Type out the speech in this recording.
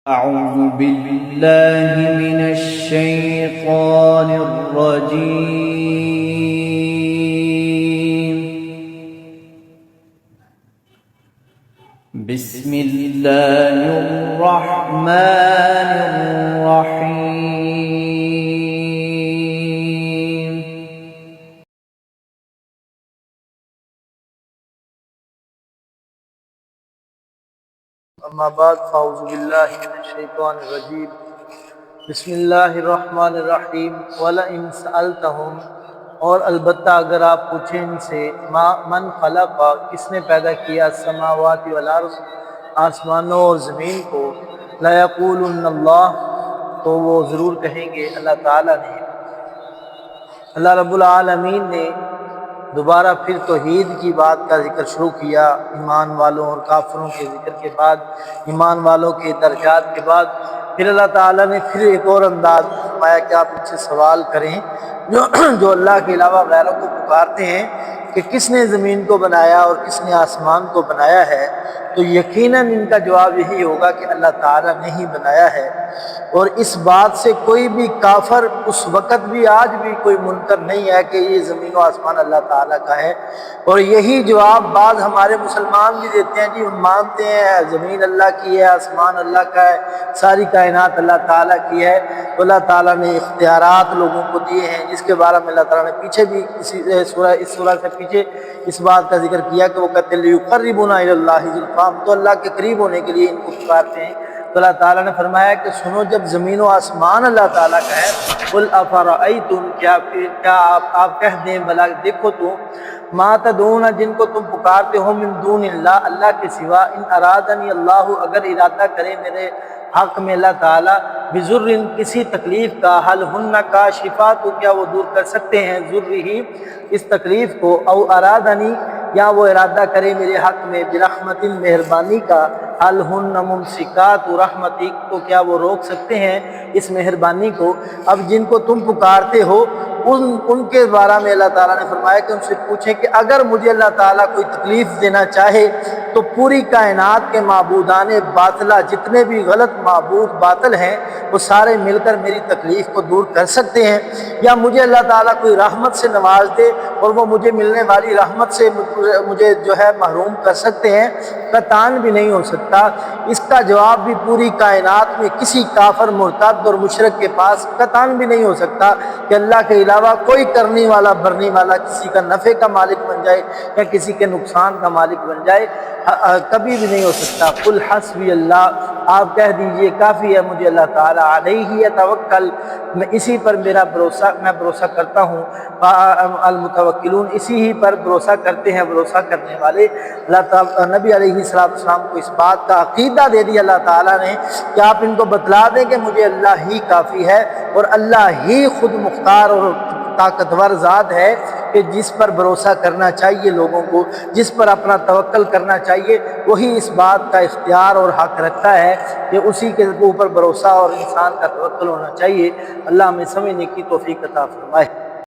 أعوذ بالله من الشيطان الرجيم. بسم الله الرحمن الرحيم. اما بعد فاعوذ باللہ من الشیطان الرجیم بسم اللہ الرحمن الرحیم وَلَئِن سَأَلْتَهُمْ، اور البتہ اگر آپ پوچھیں ان سے من خلق، کس نے پیدا کیا السماوات والارض، آسمانوں اور زمین کو، لَيَقُولُنَّ اللَّهُ، تو وہ ضرور کہیں گے اللہ تعالیٰ نے۔ اللہ رب العالمین نے دوبارہ پھر توحید کی بات کا ذکر شروع کیا، ایمان والوں اور کافروں کے ذکر کے بعد، ایمان والوں کے درجات کے بعد پھر اللہ تعالیٰ نے پھر ایک اور انداز میں فرمایا کہ آپ ان سے سوال کریں جو اللہ کے علاوہ غیروں کو پکارتے ہیں کہ کس نے زمین کو بنایا اور کس نے آسمان کو بنایا ہے، تو یقیناً ان کا جواب یہی ہوگا کہ اللہ تعالیٰ نے ہی بنایا ہے۔ اور اس بات سے کوئی بھی کافر اس وقت بھی آج بھی کوئی منکر نہیں ہے کہ یہ زمین و آسمان اللہ تعالیٰ کا ہے۔ اور یہی جواب بعض ہمارے مسلمان بھی دیتے ہیں، جی ہم مانتے ہیں زمین اللہ کی ہے، آسمان اللہ کا ہے، ساری کائنات اللہ تعالیٰ کی ہے۔ تو اللہ تعالیٰ نے اختیارات لوگوں کو دیے ہیں، جس کے بارے میں اللہ تعالیٰ نے پیچھے بھی اس سورہ سے پیچھے اس بات کا ذکر کیا کہ وہ کہتے ہیں لِيُقَرِّبُونَا إِلَى اللَّهِ زُلْفَىٰ، تو اللہ کے قریب ہونے کے لیے ان کو پکارتے ہیں۔ تو اللہ تعالیٰ نے فرمایا کہ سنو، جب زمین و آسمان اللہ تعالیٰ کا ہے، قُلْ أَفَرَأَيْتُمْ، کیا آپ کہہ دیں بھلا دیکھو تو، مَا تَدْعُونَ، جن کو تم پکارتے ہو، مِن دُونِ اللَّهِ، اللہ کے سوا، إِنْ أَرَادَنِي اللَّهُ، اگر ارادہ کرے میرے حق میں اللہ تعالیٰ، بِضُرٍّ، کسی تکلیف کا، هَلْ هُنَّ كَاشِفَاتُ، کیا وہ دور کر سکتے ہیں، ضُرِّهِ، اس تکلیف کو، أَوْ أَرَادَنِي، یا وہ ارادہ کرے میرے حق میں، بِرَحْمَةٍ، مہربانی کا، هَلْ هُنَّ مُمْسِكَاتُ رَحْمَتِي، تو کیا وہ روک سکتے ہیں اس مہربانی کو۔ اب جن کو تم پکارتے ہو ان کے بارے میں اللہ تعالیٰ نے فرمایا کہ ان سے پوچھیں کہ اگر مجھے اللہ تعالیٰ کوئی تکلیف دینا چاہے تو پوری کائنات کے معبودان باطلہ، جتنے بھی غلط معبود باطل ہیں، وہ سارے مل کر میری تکلیف کو دور کر سکتے ہیں، یا مجھے اللہ تعالیٰ کوئی رحمت سے نواز دے اور وہ مجھے ملنے والی رحمت سے مجھے جو ہے محروم کر سکتے ہیں، قطعاً بھی نہیں ہو سکتا۔ اس کا جواب بھی پوری کائنات میں کسی کافر مرتد اور مشرک کے پاس قطعاً بھی نہیں ہو سکتا کہ اللہ کے علاوہ کوئی کرنے والا بھرنے والا کسی کا نفع کا مالک بن جائے یا کسی کے نقصان کا مالک بن جائے، کبھی بھی نہیں ہو سکتا۔ قل حسبی اللہ، آپ کہہ دیجئے کافی ہے مجھے اللہ تعالیٰ، علیہ یتوکل، میں اسی پر میرا بھروسہ، میں بھروسہ کرتا ہوں، المتوکلون، اسی ہی پر بھروسہ کرتے ہیں بھروسہ کرنے والے۔ اللہ تعالیٰ نبی علیہ السلام کو اس بات کا عقیدہ دے دیا اللہ تعالیٰ نے کہ آپ ان کو بتلا دیں کہ مجھے اللہ ہی کافی ہے، اور اللہ ہی خود مختار اور طاقتور ذات ہے کہ جس پر بھروسہ کرنا چاہیے لوگوں کو، جس پر اپنا توکل کرنا چاہیے، وہی اس بات کا اختیار اور حق رکھتا ہے کہ اسی کے اوپر بھروسہ اور انسان کا توکل ہونا چاہیے۔ اللہ ہمیں سمجھنے کی توفیق عطا فرمائے۔